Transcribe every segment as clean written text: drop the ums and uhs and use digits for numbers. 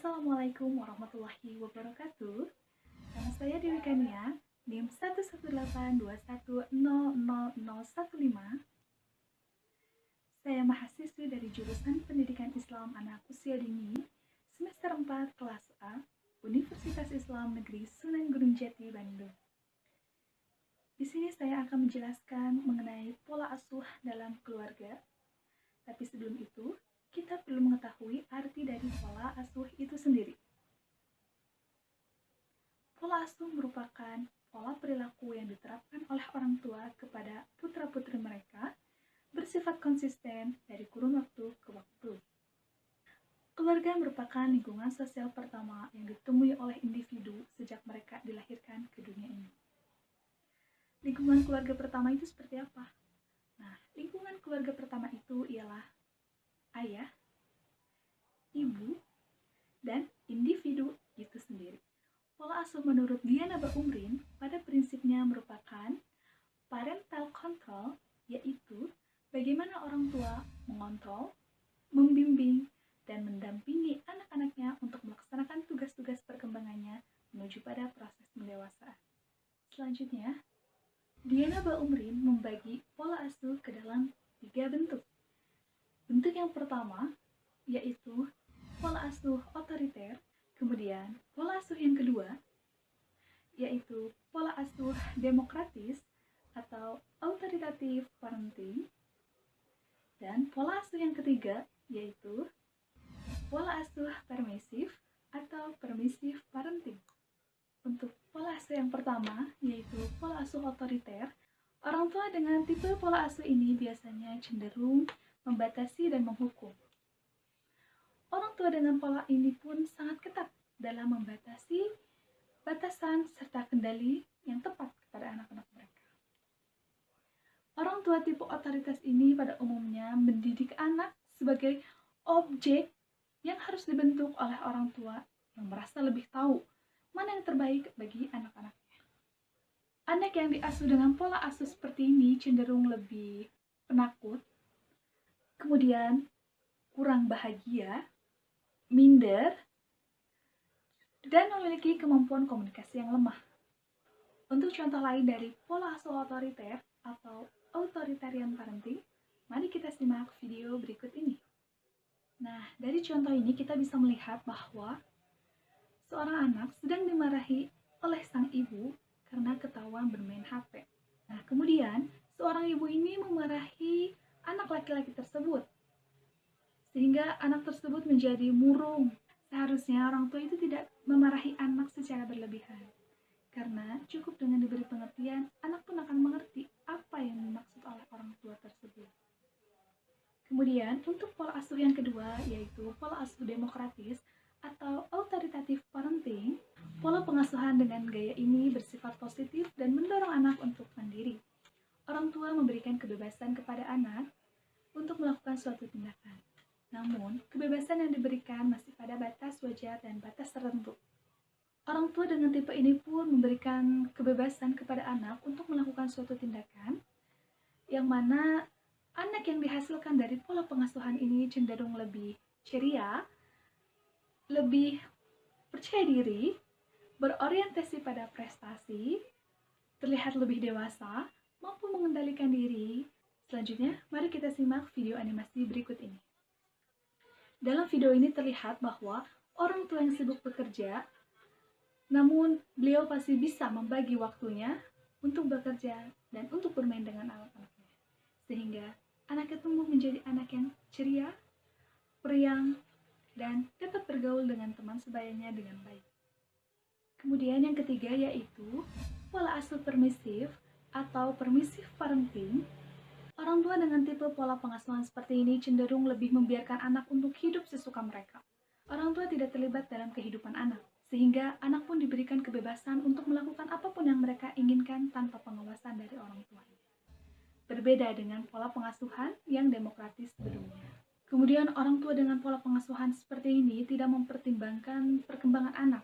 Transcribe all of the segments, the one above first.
Assalamualaikum warahmatullahi wabarakatuh. Nama saya Dewi Kania, NIM 11821000015. Saya mahasiswi dari jurusan Pendidikan Islam Anak Usia Dini, semester 4 kelas A, Universitas Islam Negeri Sunan Gunung Jati, Bandung. Di sini saya akan menjelaskan mengenai pola asuh dalam keluarga. Tapi sebelum itu, kita perlu mengetahui arti dari pola asuh itu sendiri. Pola asuh merupakan pola perilaku yang diterapkan oleh orang tua kepada putra-putri mereka bersifat konsisten dari kurun waktu ke waktu. Keluarga merupakan lingkungan sosial pertama yang ditemui oleh individu sejak mereka dilahirkan ke dunia ini. Lingkungan keluarga pertama itu seperti apa? Nah, lingkungan keluarga pertama itu ialah ayah, ibu, dan individu itu sendiri. Pola asuh menurut Diana Baumrin pada prinsipnya merupakan parental control, yaitu bagaimana orang tua mengontrol, membimbing, dan mendampingi anak-anaknya untuk melaksanakan tugas-tugas perkembangannya menuju pada proses pendewasaan. Selanjutnya, Diana Baumrin membagi pola asuh ke dalam 3 bentuk. Bentuk yang pertama yaitu pola asuh otoriter, kemudian pola asuh yang kedua yaitu pola asuh demokratis atau authoritative parenting, dan pola asuh yang ketiga yaitu pola asuh permisif atau permissive parenting. Untuk pola asuh yang pertama yaitu pola asuh otoriter, orang tua dengan tipe pola asuh ini biasanya cenderung membatasi dan menghukum. Orang tua dengan pola ini pun sangat ketat dalam membatasi batasan serta kendali yang tepat kepada anak-anak mereka. Orang tua tipe otoritas ini pada umumnya mendidik anak sebagai objek yang harus dibentuk oleh orang tua yang merasa lebih tahu mana yang terbaik bagi anak-anaknya. Anak yang diasuh dengan pola asuh seperti ini cenderung lebih penakut, kemudian kurang bahagia, minder, dan memiliki kemampuan komunikasi yang lemah. Untuk contoh lain dari pola asuh otoriter atau authoritarian parenting, mari kita simak video berikut ini. Nah, dari contoh ini kita bisa melihat bahwa seorang anak sedang dimarahi oleh sang ibu karena ketahuan bermain HP. Nah, kemudian seorang ibu ini memarahi anak laki-laki tersebut, sehingga anak tersebut menjadi murung. Seharusnya orang tua itu tidak memarahi anak secara berlebihan, karena cukup dengan diberi pengertian, anak pun akan mengerti apa yang dimaksud oleh orang tua tersebut. Kemudian, untuk pola asuh yang kedua, yaitu pola asuh demokratis atau authoritative parenting, pola pengasuhan dengan gaya ini bersifat positif dan mendorong anak untuk mandiri. Orang tua memberikan kebebasan kepada anak untuk melakukan suatu tindakan. Namun, kebebasan yang diberikan masih pada batas wajar dan batas tertentu. Orang tua dengan tipe ini pun memberikan kebebasan kepada anak untuk melakukan suatu tindakan, yang mana anak yang dihasilkan dari pola pengasuhan ini cenderung lebih ceria, lebih percaya diri, berorientasi pada prestasi, terlihat lebih dewasa, mampu mengendalikan diri. Selanjutnya, mari kita simak video animasi berikut ini. Dalam video ini terlihat bahwa orang tua yang sibuk bekerja, namun beliau pasti bisa membagi waktunya untuk bekerja dan untuk bermain dengan anak-anaknya, sehingga anaknya tumbuh menjadi anak yang ceria, periang, dan dapat bergaul dengan teman sebayanya dengan baik. Kemudian yang ketiga yaitu pola asuh permisif atau permissive parenting. Orang tua dengan tipe pola pengasuhan seperti ini cenderung lebih membiarkan anak untuk hidup sesuka mereka. Orang tua tidak terlibat dalam kehidupan anak, sehingga anak pun diberikan kebebasan untuk melakukan apapun yang mereka inginkan tanpa pengawasan dari orang tuanya. Berbeda dengan pola pengasuhan yang demokratis sebelumnya. Kemudian orang tua dengan pola pengasuhan seperti ini tidak mempertimbangkan perkembangan anak.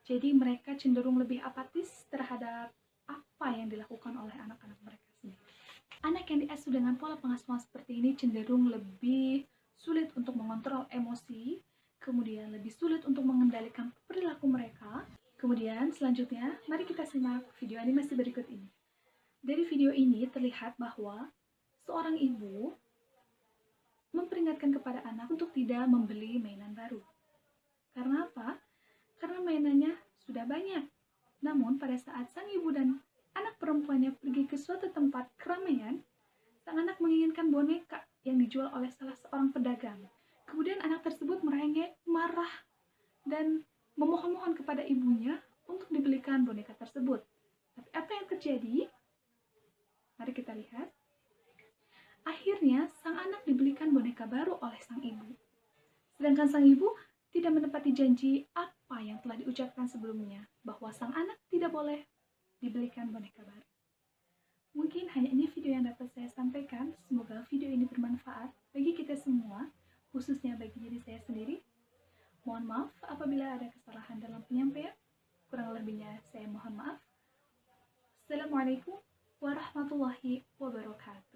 Jadi mereka cenderung lebih apatis terhadap apa yang dilakukan oleh anak-anak mereka sendiri. Anak yang diasuh dengan pola pengasuhan seperti ini cenderung lebih sulit untuk mengontrol emosi, kemudian lebih sulit untuk mengendalikan perilaku mereka. Kemudian selanjutnya, mari kita simak video animasi berikut ini. Dari video ini terlihat bahwa seorang ibu memperingatkan kepada anak untuk tidak membeli mainan baru. Karena apa? Karena mainannya sudah banyak. Namun pada saat sang ibu dan anak perempuannya pergi ke suatu tempat keramaian, sang anak menginginkan boneka yang dijual oleh salah seorang pedagang. Kemudian anak tersebut merengek, marah, dan memohon-mohon kepada ibunya untuk dibelikan boneka tersebut. Tapi apa yang terjadi? Mari kita lihat. Akhirnya, sang anak dibelikan boneka baru oleh sang ibu. Sedangkan sang ibu tidak menepati janji apa yang telah diucapkan sebelumnya, bahwa sang anak tidak boleh dibelikan boneka baru. Mungkin hanya ini video yang dapat saya sampaikan. Semoga video ini bermanfaat bagi kita semua, khususnya bagi diri saya sendiri. Mohon maaf apabila ada kesalahan dalam penyampaian. Kurang lebihnya saya mohon maaf. Assalamualaikum warahmatullahi wabarakatuh.